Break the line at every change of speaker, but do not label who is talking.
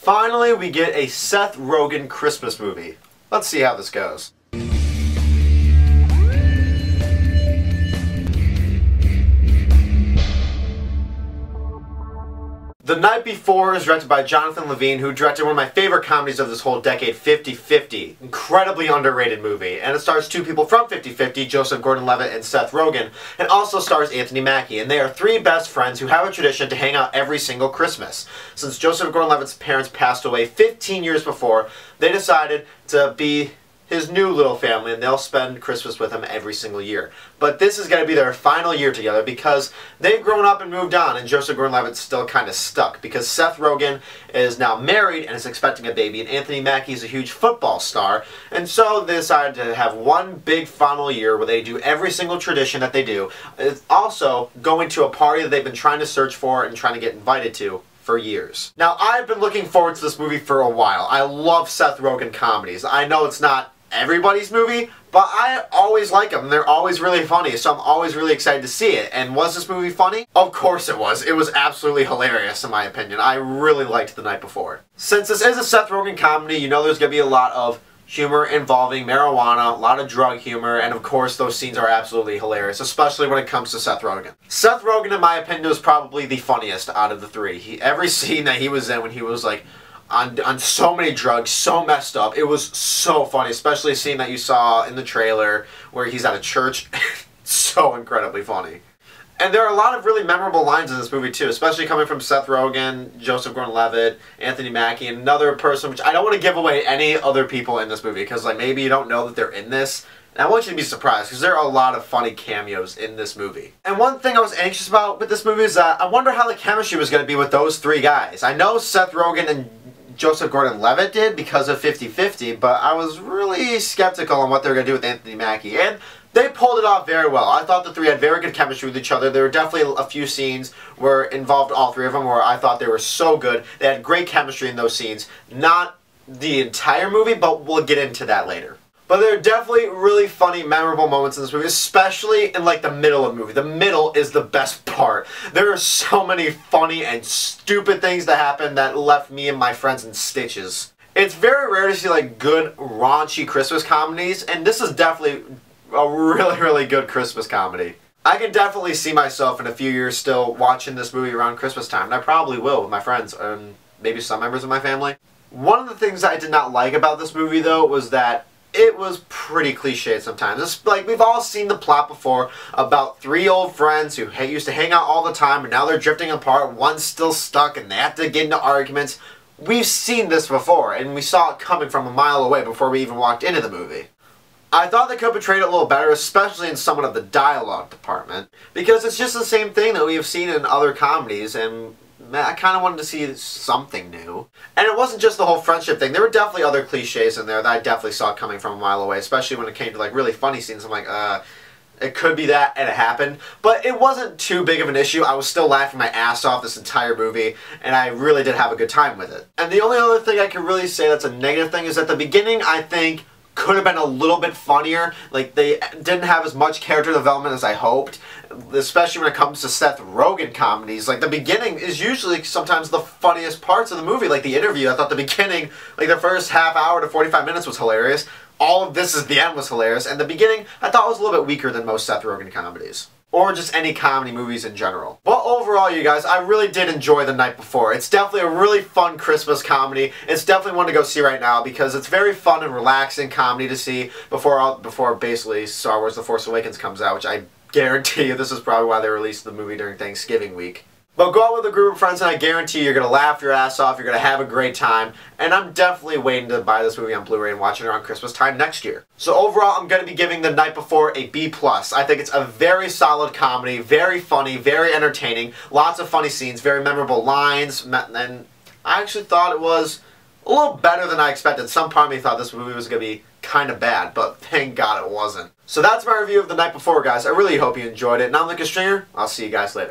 Finally, we get a Seth Rogen Christmas movie. Let's see how this goes. The Night Before is directed by Jonathan Levine, who directed one of my favorite comedies of this whole decade, 50/50. Incredibly underrated movie. And it stars two people from 50/50, Joseph Gordon Levitt and Seth Rogen, and also stars Anthony Mackie. And they are three best friends who have a tradition to hang out every single Christmas. Since Joseph Gordon Levitt's parents passed away 15 years before, they decided to be his new little family, and they'll spend Christmas with him every single year. But this is going to be their final year together because they've grown up and moved on, and Joseph Gordon-Levitt's still kind of stuck because Seth Rogen is now married and is expecting a baby, and Anthony Mackie is a huge football star, and so they decided to have one big final year where they do every single tradition that they do. It's also going to a party that they've been trying to search for and trying to get invited to for years. Now, I've been looking forward to this movie for a while. I love Seth Rogen comedies. I know it's not everybody's movie, but I always like them. They're always really funny, so I'm always really excited to see it. And was this movie funny? Of course it was. It was absolutely hilarious in my opinion. I really liked The Night Before. Since this is a Seth Rogen comedy, you know there's going to be a lot of humor involving marijuana, a lot of drug humor, and of course those scenes are absolutely hilarious, especially when it comes to Seth Rogen. Seth Rogen, in my opinion, was probably the funniest out of the three. Every scene that he was in when he was like on so many drugs, so messed up, it was so funny, especially a scene that you saw in the trailer where he's at a church. So incredibly funny. And there are a lot of really memorable lines in this movie too, especially coming from Seth Rogen, Joseph Gordon-Levitt, Anthony Mackie, and another person, which I don't want to give away any other people in this movie, because like maybe you don't know that they're in this. And I want you to be surprised, because there are a lot of funny cameos in this movie. And one thing I was anxious about with this movie is that I wonder how the chemistry was going to be with those three guys. I know Seth Rogen and Joseph Gordon-Levitt did because of 50/50, but I was really skeptical on what they were going to do with Anthony Mackie, and they pulled it off very well. I thought the three had very good chemistry with each other. There were definitely a few scenes where involved all three of them where I thought they were so good. They had great chemistry in those scenes. Not the entire movie, but we'll get into that later. But there are definitely really funny, memorable moments in this movie, especially in like the middle of the movie. The middle is the best part. There are so many funny and stupid things that happen that left me and my friends in stitches. It's very rare to see like good, raunchy Christmas comedies, and this is definitely a really, really good Christmas comedy. I can definitely see myself in a few years still watching this movie around Christmas time, and I probably will with my friends and maybe some members of my family. One of the things I did not like about this movie, though, was that it was pretty cliched sometimes. It's like we've all seen the plot before about three old friends who used to hang out all the time and now they're drifting apart. One's still stuck and they have to get into arguments. We've seen this before and we saw it coming from a mile away before we even walked into the movie. I thought they could have portrayed it a little better, especially in some of the dialogue department, because it's just the same thing that we have seen in other comedies, and I kind of wanted to see something new. And it wasn't just the whole friendship thing. There were definitely other cliches in there that I definitely saw coming from a mile away, especially when it came to like really funny scenes. I'm like, it could be that, and it happened. But it wasn't too big of an issue. I was still laughing my ass off this entire movie, and I really did have a good time with it. And the only other thing I could really say that's a negative thing is at the beginning, I think, could have been a little bit funnier. Like, they didn't have as much character development as I hoped, especially when it comes to Seth Rogen comedies. Like, the beginning is usually sometimes the funniest parts of the movie. Like, the interview, I thought the beginning, like the first half hour to 45 minutes was hilarious. All of this is the end was hilarious. And the beginning, I thought was a little bit weaker than most Seth Rogen comedies. Or just any comedy movies in general. But overall, you guys, I really did enjoy The Night Before. It's definitely a really fun Christmas comedy. It's definitely one to go see right now because it's very fun and relaxing comedy to see before basically Star Wars The Force Awakens comes out, which I guarantee you this is probably why they released the movie during Thanksgiving week. But go out with a group of friends and I guarantee you're going to laugh your ass off, you're going to have a great time, and I'm definitely waiting to buy this movie on Blu-ray and watch it around Christmas time next year. So overall, I'm going to be giving The Night Before a B+. I think it's a very solid comedy, very funny, very entertaining, lots of funny scenes, very memorable lines, and I actually thought it was a little better than I expected. Some part of me thought this movie was going to be kind of bad, but thank God it wasn't. So that's my review of The Night Before, guys. I really hope you enjoyed it, and I'm Lucas Stringer. I'll see you guys later.